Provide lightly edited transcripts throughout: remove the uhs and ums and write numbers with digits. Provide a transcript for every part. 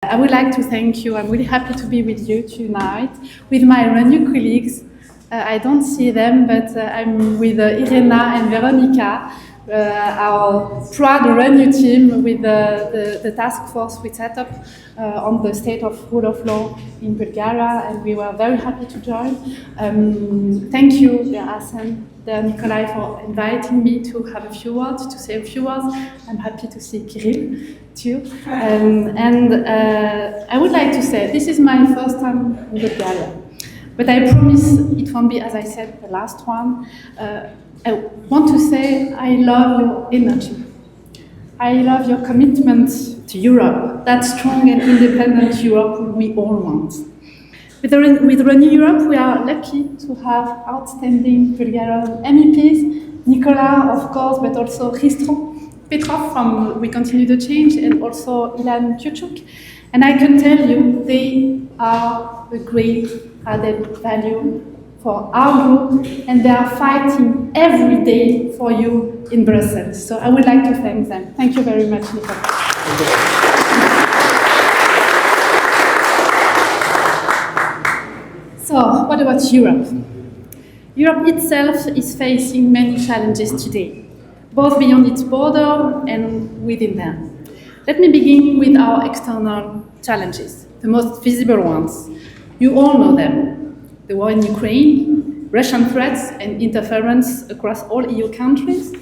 I would like to thank you. I'm really happy to be with you tonight with my Renew colleagues. I don't see them, but I'm with Irena and Veronica, our proud Renew team with the task force we set up on the state of rule of law in Bulgaria, and we were very happy to join. Thank you, Asen, Nikolai, for inviting me to have a few words, to say a few words. I'm happy to see Kirill too. I would like to say this is my first time in Bulgaria. But I promise it won't be, as I said, the last one. I want to say I love your energy. I love your commitment to Europe, that strong and independent Europe we all want. With Renew Europe, we are lucky to have outstanding Bulgarian MEPs, Nicola, of course, but also Christo, Petrov from We Continue the Change, and also Ilan Kyuchuk. And I can tell you, they are a great added value for our group, and they are fighting every day for you in Brussels. So I would like to thank them. Thank you very much, Nicola. So, what about Europe? Europe itself is facing many challenges today, both beyond its border and within them. Let me begin with our external challenges, the most visible ones. You all know them. The war in Ukraine, Russian threats and interference across all EU countries,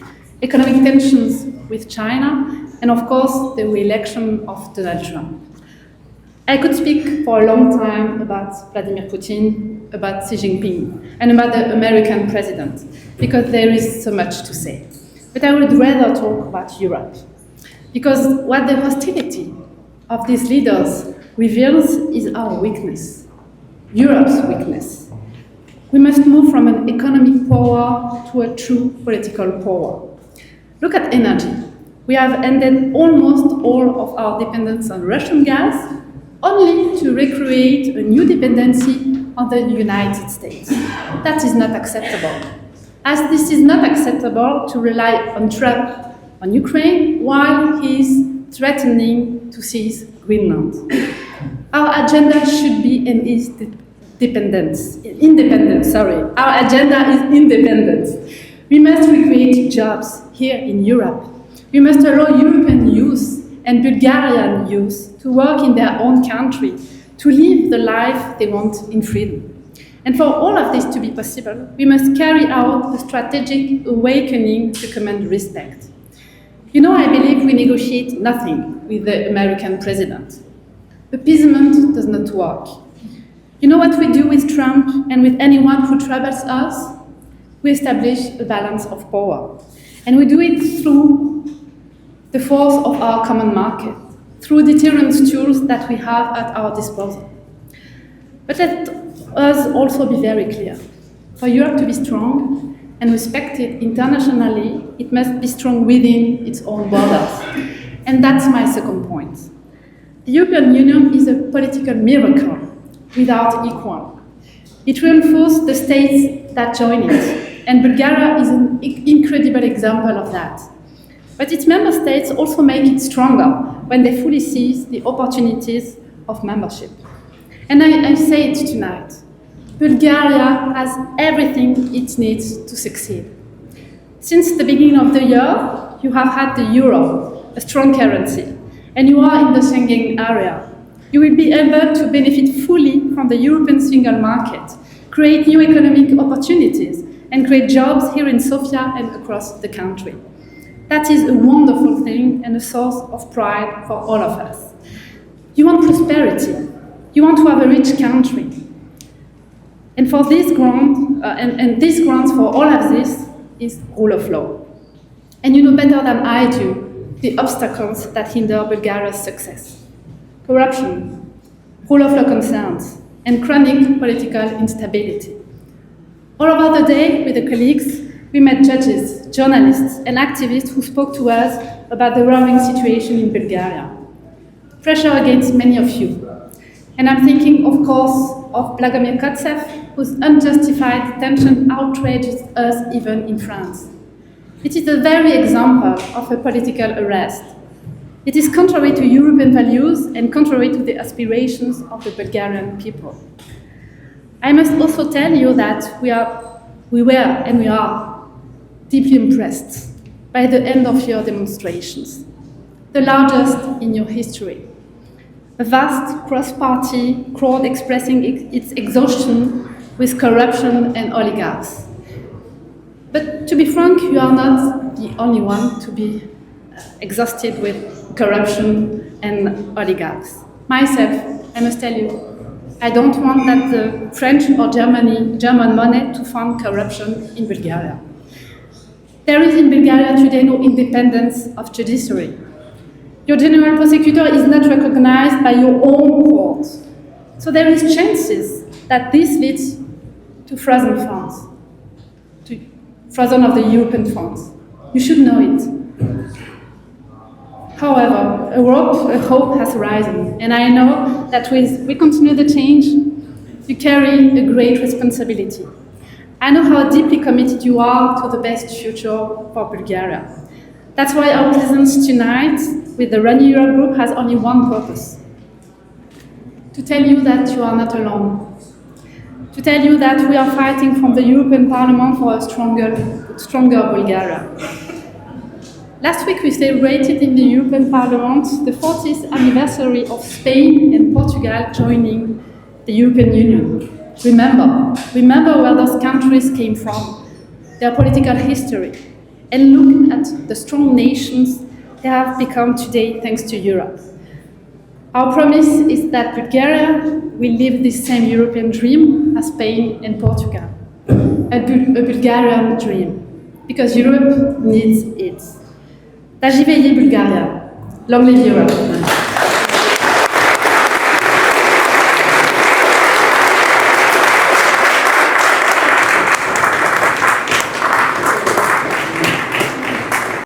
economic tensions with China, and of course, the re-election of Donald Trump. I could speak for a long time about Vladimir Putin, about Xi Jinping, and about the American president, because there is so much to say. But I would rather talk about Europe, because what the hostility of these leaders reveals is our weakness, Europe's weakness. We must move from an economic power to a true political power. Look at energy. We have ended almost all of our dependence on Russian gas, only to recreate a new dependency on the United States. That is not acceptable. As this is not acceptable to rely on Trump on Ukraine while he is threatening to seize Greenland. Our agenda should be and is independence. Our agenda is independence. We must recreate jobs here in Europe. We must allow European youth and Bulgarian youth to work in their own country, to live the life they want in freedom. And for all of this to be possible, we must carry out a strategic awakening to command respect. You know, I believe we negotiate nothing with the American president. Appeasement does not work. You know what we do with Trump and with anyone who troubles us? We establish a balance of power. And we do it through the force of our common market, through deterrence tools that we have at our disposal. But let us also be very clear. For Europe to be strong and respected internationally, it must be strong within its own borders. And that's my second point. The European Union is a political miracle without equal. It reinforces the states that join it, and Bulgaria is an incredible example of that. But its member states also make it stronger when they fully seize the opportunities of membership. And I say it tonight, Bulgaria has everything it needs to succeed. Since the beginning of the year, you have had the euro, a strong currency, and you are in the Schengen area. You will be able to benefit fully from the European single market, create new economic opportunities, and create jobs here in Sofia and across the country. That is a wonderful thing and a source of pride for all of us. You want prosperity. You want to have a rich country. And for this ground, and this grounds for all of this is rule of law. And you know better than I do the obstacles that hinder Bulgaria's success. Corruption, rule of law concerns, and chronic political instability. All over the day with the colleagues, we met judges, journalists, and activists who spoke to us about the worrying situation in Bulgaria. Pressure against many of you. And I'm thinking, of course, of Blagomir Kotsev, whose unjustified detention outrages us even in France. It is the very example of a political arrest. It is contrary to European values and contrary to the aspirations of the Bulgarian people. I must also tell you that we were and we are deeply impressed by the end of your demonstrations, the largest in your history. A vast cross-party crowd expressing its exhaustion with corruption and oligarchs. But to be frank, you are not the only one to be exhausted with corruption and oligarchs. Myself, I must tell you, I don't want that the French or German money to fund corruption in Bulgaria. There is in Bulgaria today no independence of judiciary. Your general prosecutor is not recognized by your own court. So there is chances that this leads to frozen funds, to frozen of the European funds. You should know it. However, a hope has risen, and I know that we continue the change, you carry a great responsibility. I know how deeply committed you are to the best future for Bulgaria. That's why our presence tonight with the Renew Europe group has only one purpose: to tell you that you are not alone, to tell you that we are fighting from the European Parliament for a stronger Bulgaria. Last week we celebrated in the European Parliament the 40th anniversary of Spain and Portugal joining the European Union. Remember where those countries came from, their political history, and look at the strong nations they have become today thanks to Europe. Our promise is that Bulgaria will live this same European dream as Spain and Portugal, a Bulgarian dream, because Europe needs it. Та живее Bulgaria! Long live Europe!